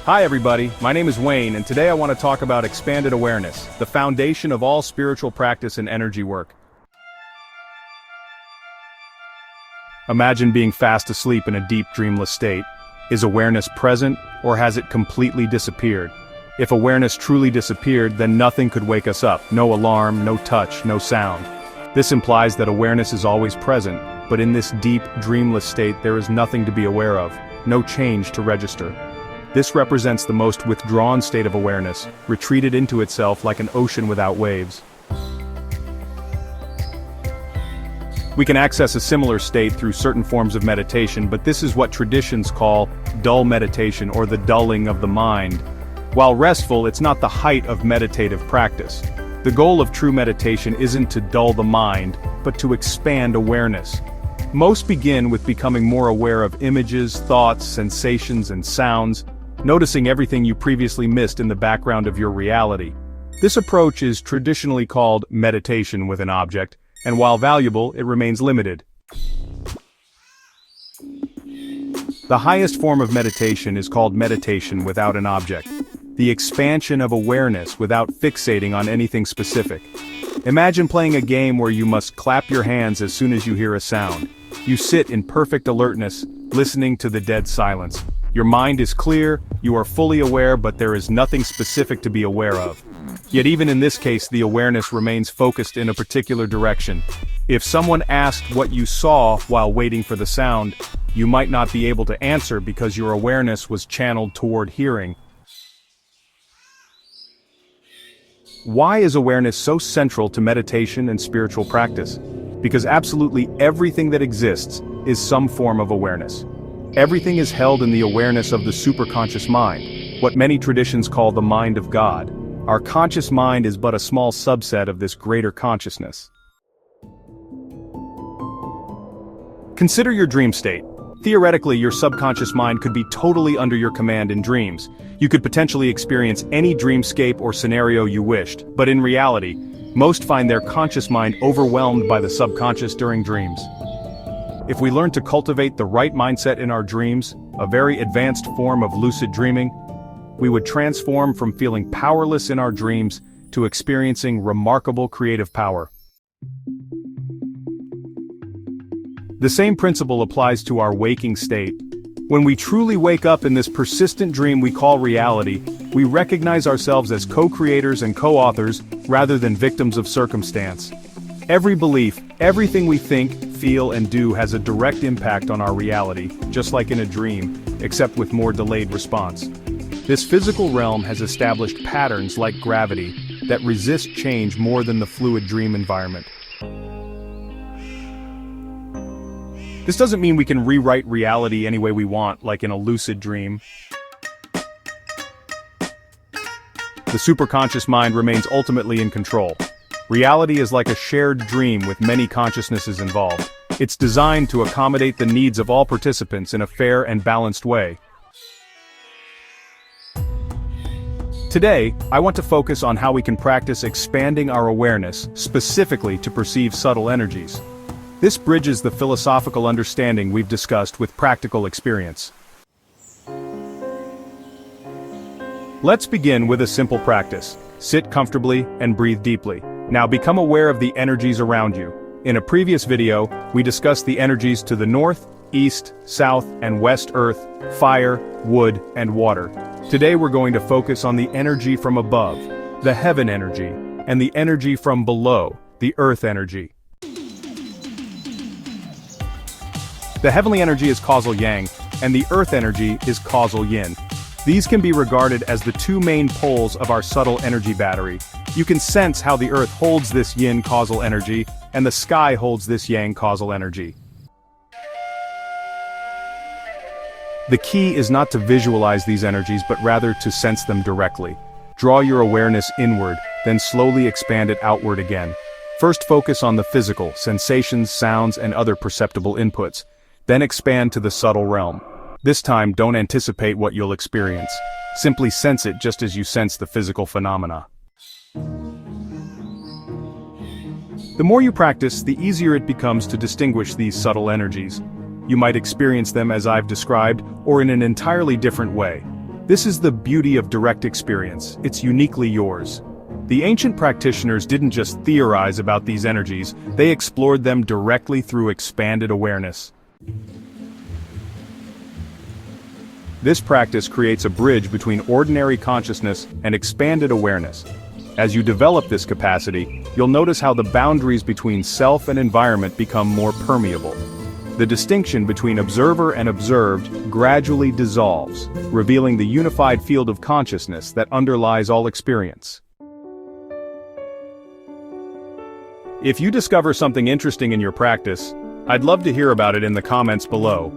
Hi everybody, my name is Wayne and today I want to talk about expanded awareness, the foundation of all spiritual practice and energy work. Imagine being fast asleep in a deep dreamless state. Is awareness present, or has it completely disappeared? If awareness truly disappeared, then nothing could wake us up, no alarm, no touch, no sound. This implies that awareness is always present, but in this deep, dreamless state there is nothing to be aware of, no change to register. This represents the most withdrawn state of awareness, retreated into itself like an ocean without waves. We can access a similar state through certain forms of meditation, but this is what traditions call dull meditation or the dulling of the mind. While restful, it's not the height of meditative practice. The goal of true meditation isn't to dull the mind, but to expand awareness. Most begin with becoming more aware of images, thoughts, sensations, and sounds, noticing everything you previously missed in the background of your reality. This approach is traditionally called meditation with an object, and while valuable, it remains limited. The highest form of meditation is called meditation without an object, the expansion of awareness without fixating on anything specific. Imagine playing a game where you must clap your hands as soon as you hear a sound. You sit in perfect alertness, listening to the dead silence. Your mind is clear, you are fully aware, but there is nothing specific to be aware of. Yet even in this case, the awareness remains focused in a particular direction. If someone asked what you saw while waiting for the sound, you might not be able to answer because your awareness was channeled toward hearing. Why is awareness so central to meditation and spiritual practice? Because absolutely everything that exists is some form of awareness. Everything is held in the awareness of the superconscious mind, what many traditions call the mind of God. Our conscious mind is but a small subset of this greater consciousness. Consider your dream state. Theoretically, your subconscious mind could be totally under your command in dreams. You could potentially experience any dreamscape or scenario you wished, but in reality, most find their conscious mind overwhelmed by the subconscious during dreams. If we learn to cultivate the right mindset in our dreams, a very advanced form of lucid dreaming, we would transform from feeling powerless in our dreams to experiencing remarkable creative power. The same principle applies to our waking state. When we truly wake up in this persistent dream we call reality, we recognize ourselves as co-creators and co-authors rather than victims of circumstance. Every belief, everything we think, feel, and do has a direct impact on our reality, just like in a dream, except with more delayed response. This physical realm has established patterns like gravity that resist change more than the fluid dream environment. This doesn't mean we can rewrite reality any way we want, like in a lucid dream. The superconscious mind remains ultimately in control. Reality is like a shared dream with many consciousnesses involved. It's designed to accommodate the needs of all participants in a fair and balanced way. Today, I want to focus on how we can practice expanding our awareness, specifically to perceive subtle energies. This bridges the philosophical understanding we've discussed with practical experience. Let's begin with a simple practice. Sit comfortably and breathe deeply. Now become aware of the energies around you. In a previous video, we discussed the energies to the north, east, south, and west earth, fire, wood, and water. Today we're going to focus on the energy from above, the heaven energy, and the energy from below, the earth energy. The heavenly energy is causal yang, and the earth energy is causal yin. These can be regarded as the two main poles of our subtle energy battery. You can sense how the earth holds this yin causal energy, and the sky holds this yang causal energy. The key is not to visualize these energies but rather to sense them directly. Draw your awareness inward, then slowly expand it outward again. First focus on the physical, sensations, sounds, and other perceptible inputs. Then expand to the subtle realm. This time, don't anticipate what you'll experience. Simply sense it just as you sense the physical phenomena. The more you practice, the easier it becomes to distinguish these subtle energies. You might experience them as I've described, or in an entirely different way. This is the beauty of direct experience, it's uniquely yours. The ancient practitioners didn't just theorize about these energies, they explored them directly through expanded awareness. This practice creates a bridge between ordinary consciousness and expanded awareness. As you develop this capacity, you'll notice how the boundaries between self and environment become more permeable. The distinction between observer and observed gradually dissolves, revealing the unified field of consciousness that underlies all experience. If you discover something interesting in your practice, I'd love to hear about it in the comments below.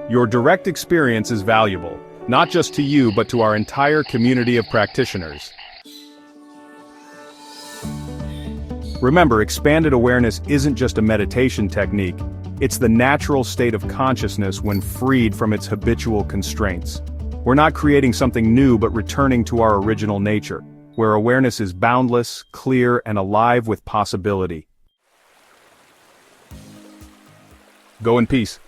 Your direct experience is valuable, not just to you but to our entire community of practitioners. Remember, expanded awareness isn't just a meditation technique, it's the natural state of consciousness when freed from its habitual constraints. We're not creating something new but returning to our original nature, where awareness is boundless, clear, and alive with possibility. Go in peace.